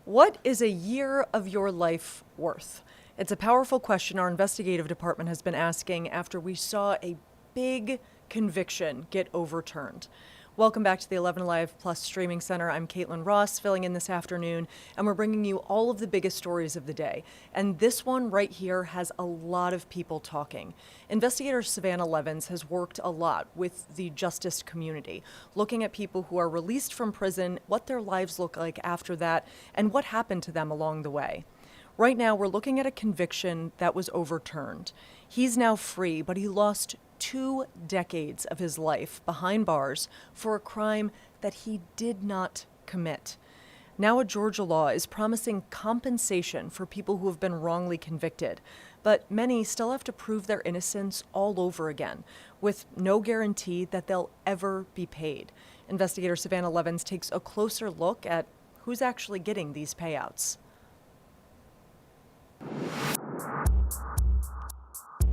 What is a year of your life worth? It's a powerful question our investigative department has been asking after we saw a big conviction get overturned. Welcome back to the 11 Alive Plus Streaming Center. I'm Caitlin Ross, filling in this afternoon, and we're bringing you all of the biggest stories of the day. And this one right here has a lot of people talking. Investigator Savannah Levins has worked a lot with the justice community, looking at people who are released from prison, what their lives look like after that, and what happened to them along the way. Right now, we're looking at a conviction that was overturned. He's now free, but he lost 2 decades of his life behind bars for a crime that he did not commit. Now a Georgia law is promising compensation for people who have been wrongly convicted, but many still have to prove their innocence all over again, with no guarantee that they'll ever be paid. Investigator Savannah Levins takes a closer look at who's actually getting these payouts.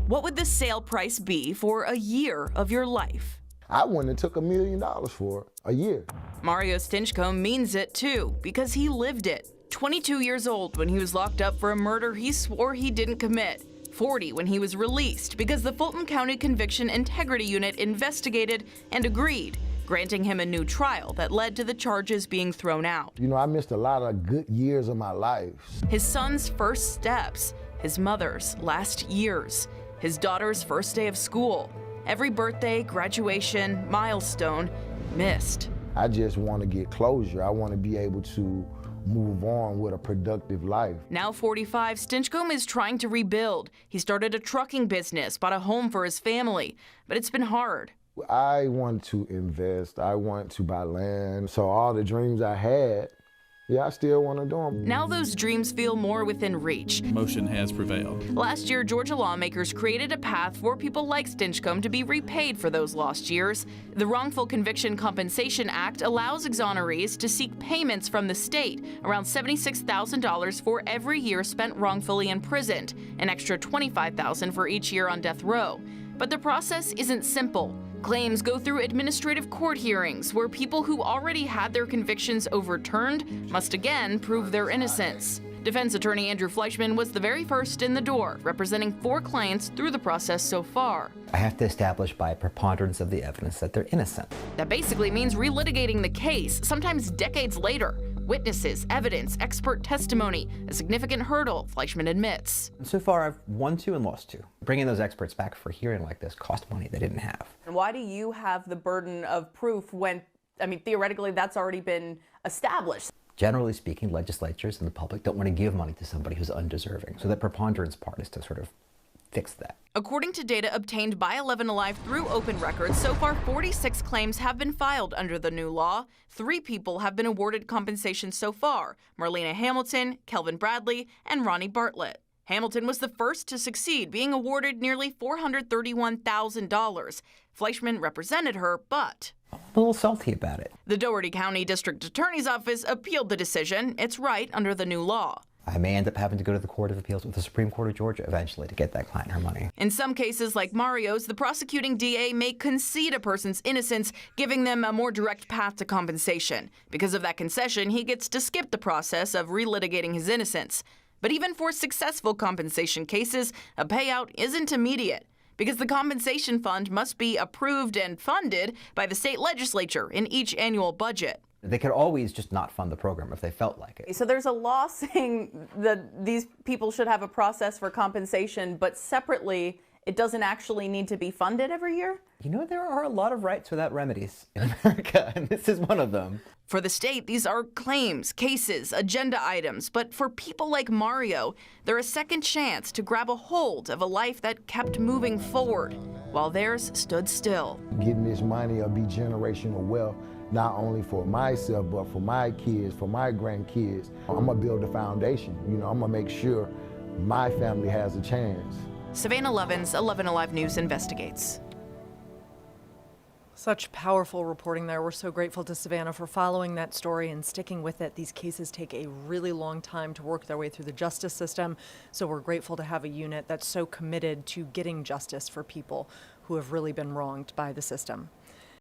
What would the sale price be for a year of your life? I wouldn't have took $1 million for a year. Mario Stinchcomb means it too, because he lived it. 22 years old when he was locked up for a murder he swore he didn't commit. 40 when he was released because the Fulton County Conviction Integrity Unit investigated and agreed, granting him a new trial that led to the charges being thrown out. You know, I missed a lot of good years of my life. His son's first steps, his mother's last years, his daughter's first day of school, every birthday, graduation, milestone missed. I just want to get closure. I want to be able to move on with a productive life. Now 45, Stinchcomb is trying to rebuild. He started a trucking business, bought a home for his family, but it's been hard. I want to invest. I want to buy land. So all the dreams I had, I still want to do them. Now those dreams feel more within reach. Motion has prevailed. Last year, Georgia lawmakers created a path for people like Stinchcomb to be repaid for those lost years. The Wrongful Conviction Compensation Act allows exonerees to seek payments from the state, around $76,000 for every year spent wrongfully imprisoned, an extra $25,000 for each year on death row. But the process isn't simple. Claims go through administrative court hearings where people who already had their convictions overturned must again prove their innocence. Defense attorney Andrew Fleischman was the very first in the door, representing 4 clients through the process so far. I have to establish by a preponderance of the evidence that they're innocent. That basically means relitigating the case, sometimes decades later. Witnesses, evidence, expert testimony, a significant hurdle, Fleischman admits. So far, I've won 2 and lost 2. Bringing those experts back for a hearing like this cost money they didn't have. And why do you have the burden of proof when, theoretically, that's already been established? Generally speaking, legislatures and the public don't want to give money to somebody who's undeserving. So that preponderance part is to sort of fix that. According to data obtained by 11 Alive through open records, so far 46 claims have been filed under the new law. 3 people have been awarded compensation so far: Marlena Hamilton, Kelvin Bradley, and Ronnie Bartlett. Hamilton was the first to succeed, being awarded nearly $431,000. Fleischman represented her, but I'm a little salty about it. The Dougherty County District Attorney's Office appealed the decision. It's right under the new law. I may end up having to go to the Court of Appeals with the Supreme Court of Georgia eventually to get that client her money. In some cases, like Mario's, the prosecuting DA may concede a person's innocence, giving them a more direct path to compensation. Because of that concession, he gets to skip the process of relitigating his innocence. But even for successful compensation cases, a payout isn't immediate, because the compensation fund must be approved and funded by the state legislature in each annual budget. They could always just not fund the program if they felt like it. So there's a law saying that these people should have a process for compensation, but separately, it doesn't actually need to be funded every year? You know, there are a lot of rights without remedies in America, and this is one of them. For the state, these are claims, cases, agenda items. But for people like Mario, they're a second chance to grab a hold of a life that kept moving forward, while theirs stood still. Getting this money will be generational wealth, not only for myself, but for my kids, for my grandkids. I'm gonna build a foundation. I'm gonna make sure my family has a chance. Savannah Levins, 11 Alive News investigates. Such powerful reporting there. We're so grateful to Savannah for following that story and sticking with it. These cases take a really long time to work their way through the justice system, so we're grateful to have a unit that's so committed to getting justice for people who have really been wronged by the system.